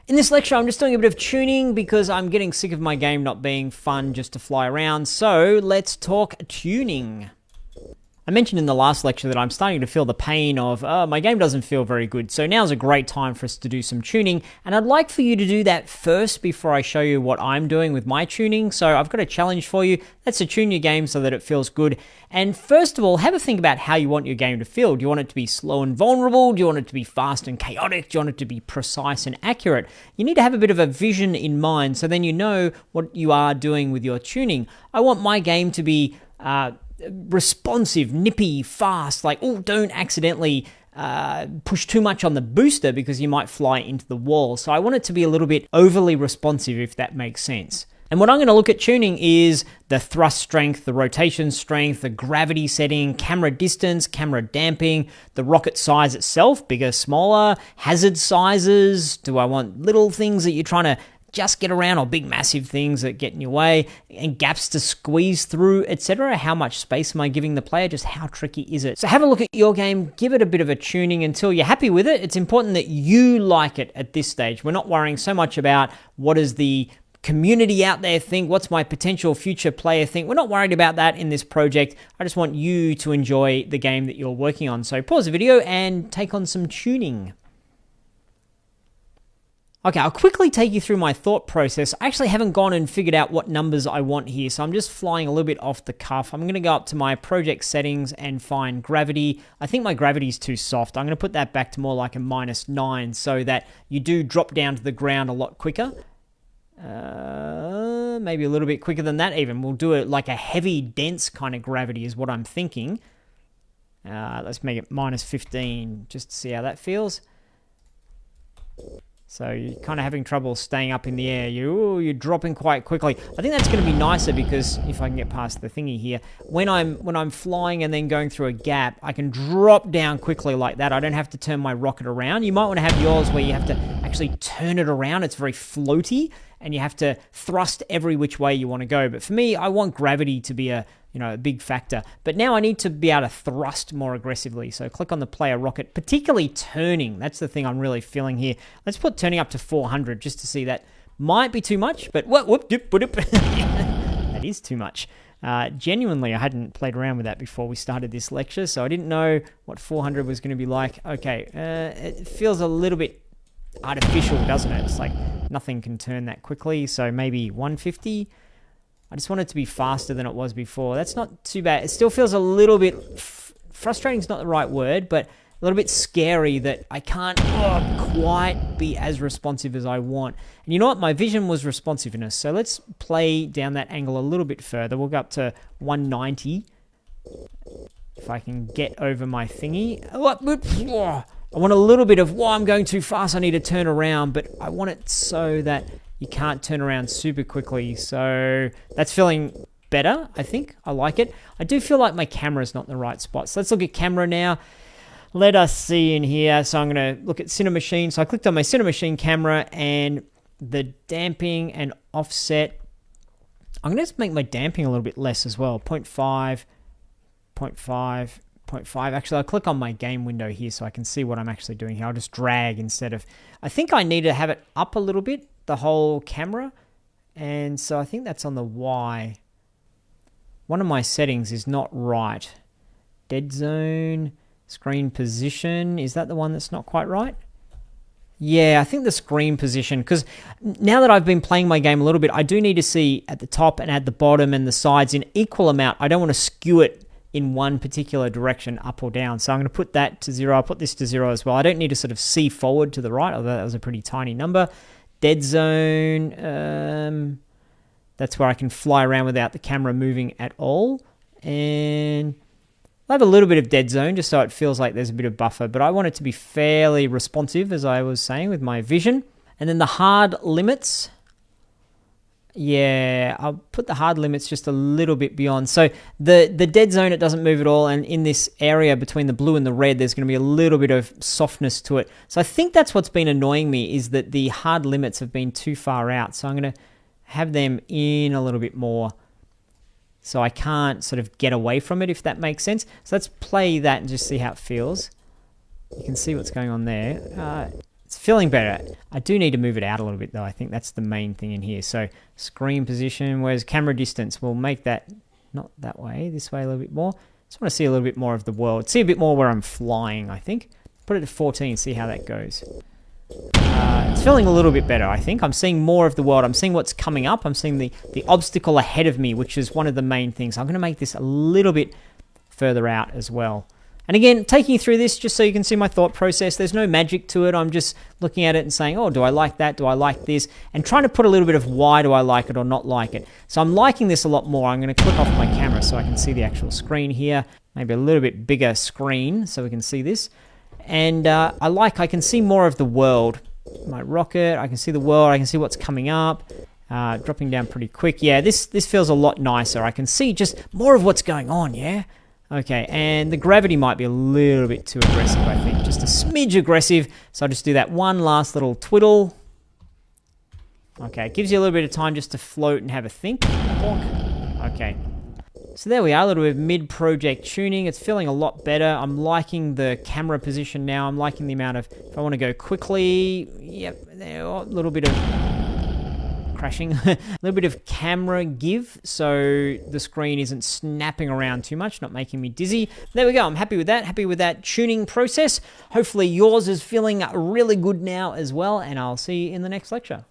In this lecture, I'm just doing a bit of tuning because I'm getting sick of my game not being fun just to fly around. So let's talk tuning. I mentioned in the last lecture that I'm starting to feel the pain of, my game doesn't feel very good. So now's a great time for us to do some tuning. And I'd like for you to do that first before I show you what I'm doing with my tuning. So I've got a challenge for you. That's to tune your game so that it feels good. And first of all, have a think about how you want your game to feel. Do you want it to be slow and vulnerable? Do you want it to be fast and chaotic? Do you want it to be precise and accurate? You need to have a bit of a vision in mind so then you know what you are doing with your tuning. I want my game to be responsive, nippy, fast, like, oh, don't accidentally push too much on the booster because you might fly into the wall. So I want it to be a little bit overly responsive, if that makes sense. And what I'm going to look at tuning is the thrust strength, the rotation strength, the gravity setting, camera distance, camera damping, the rocket size itself, bigger, smaller, hazard sizes. Do I want little things that you're trying to just get around, or big massive things that get in your way, and gaps to squeeze through, etc. How much space am I giving the player? Just how tricky is it? So have a look at your game, give it a bit of a tuning until you're happy with it. It's important that you like it at this stage. We're not worrying so much about what does the community out there think, what's my potential future player think. We're not worried about that in this project. I just want you to enjoy the game that you're working on. So pause the video and take on some tuning. Okay, I'll quickly take you through my thought process. I actually haven't gone and figured out what numbers I want here, so I'm just flying a little bit off the cuff. I'm going to go up to my project settings and find gravity. I think my gravity is too soft. I'm going to put that back to more like a -9 so that you do drop down to the ground a lot quicker. Maybe a little bit quicker than that even. We'll do it like a heavy, dense kind of gravity is what I'm thinking. Let's make it -15 just to see how that feels. So you're kind of having trouble staying up in the air. You're dropping quite quickly. I think that's going to be nicer because if I can get past the thingy here, when I'm flying and then going through a gap, I can drop down quickly like that. I don't have to turn my rocket around. You might want to have yours where you have to actually turn it around. It's very floaty and you have to thrust every which way you want to go. But for me, I want gravity to be a big factor. But now I need to be able to thrust more aggressively. So click on the player rocket, particularly turning. That's the thing I'm really feeling here. Let's put turning up to 400 just to see. That might be too much, but that is too much. Genuinely, I hadn't played around with that before we started this lecture, so I didn't know what 400 was going to be like. Okay, it feels a little bit artificial, doesn't it? It's like nothing can turn that quickly, so maybe 150. I just want it to be faster than it was before. That's not too bad. It still feels a little bit frustrating is not the right word, but a little bit scary that I can't quite be as responsive as I want. And you know what? My vision was responsiveness. So let's play down that angle a little bit further. We'll go up to 190. If I can get over my thingy. I want a little bit of, I'm going too fast. I need to turn around, but I want it so that you can't turn around super quickly. So that's feeling better, I think. I like it. I do feel like my camera's not in the right spot. So let's look at camera now. Let us see in here. So I'm going to look at Cinemachine. So I clicked on my Cinemachine camera and the damping and offset. I'm going to make my damping a little bit less as well. 0.5, 0.5, 0.5. Actually, I'll click on my game window here so I can see what I'm actually doing here. I'll just drag instead of... I think I need to have it up a little bit, the whole camera, and so I think that's on the Y. One of my settings is not right. Dead zone, screen position, is that the one that's not quite right? Yeah, I think the screen position, because now that I've been playing my game a little bit, I do need to see at the top and at the bottom and the sides in equal amount. I don't want to skew it in one particular direction, up or down. So I'm going to put that to 0. I'll put this to 0 as well. I don't need to sort of see forward to the right, although that was a pretty tiny number. Dead zone, that's where I can fly around without the camera moving at all. And I have a little bit of dead zone just so it feels like there's a bit of buffer, but I want it to be fairly responsive, as I was saying, with my vision. And then the hard limits. Yeah, I'll put the hard limits just a little bit beyond. So the dead zone, it doesn't move at all. And in this area between the blue and the red, there's going to be a little bit of softness to it. So I think that's what's been annoying me, is that the hard limits have been too far out. So I'm going to have them in a little bit more so I can't sort of get away from it, if that makes sense. So let's play that and just see how it feels. You can see what's going on there. It's feeling better. I do need to move it out a little bit though. I think that's the main thing in here. So screen position, where's camera distance? We'll make that not that way, this way a little bit more. Just want to see a little bit more of the world. See a bit more where I'm flying, I think. Put it to 14, see how that goes. It's feeling a little bit better, I think. I'm seeing more of the world. I'm seeing what's coming up. I'm seeing the obstacle ahead of me, which is one of the main things. I'm going to make this a little bit further out as well. And again, taking you through this just so you can see my thought process. There's no magic to it. I'm just looking at it and saying, oh, do I like that? Do I like this? And trying to put a little bit of why do I like it or not like it. So I'm liking this a lot more. I'm going to click off my camera so I can see the actual screen here. Maybe a little bit bigger screen so we can see this. And I can see more of the world. My rocket, I can see the world. I can see what's coming up. Dropping down pretty quick. Yeah, this feels a lot nicer. I can see just more of what's going on, yeah? Okay, and the gravity might be a little bit too aggressive, I think. Just a smidge aggressive. So I'll just do that one last little twiddle. Okay, it gives you a little bit of time just to float and have a think. Okay. So there we are, a little bit of mid-project tuning. It's feeling a lot better. I'm liking the camera position now. I'm liking the amount of, if I want to go quickly, yep, there, a little bit of crashing, a little bit of camera give, so the screen isn't snapping around too much, not making me dizzy. There we go. I'm happy with that tuning process. Hopefully yours is feeling really good now as well, and I'll see you in the next lecture.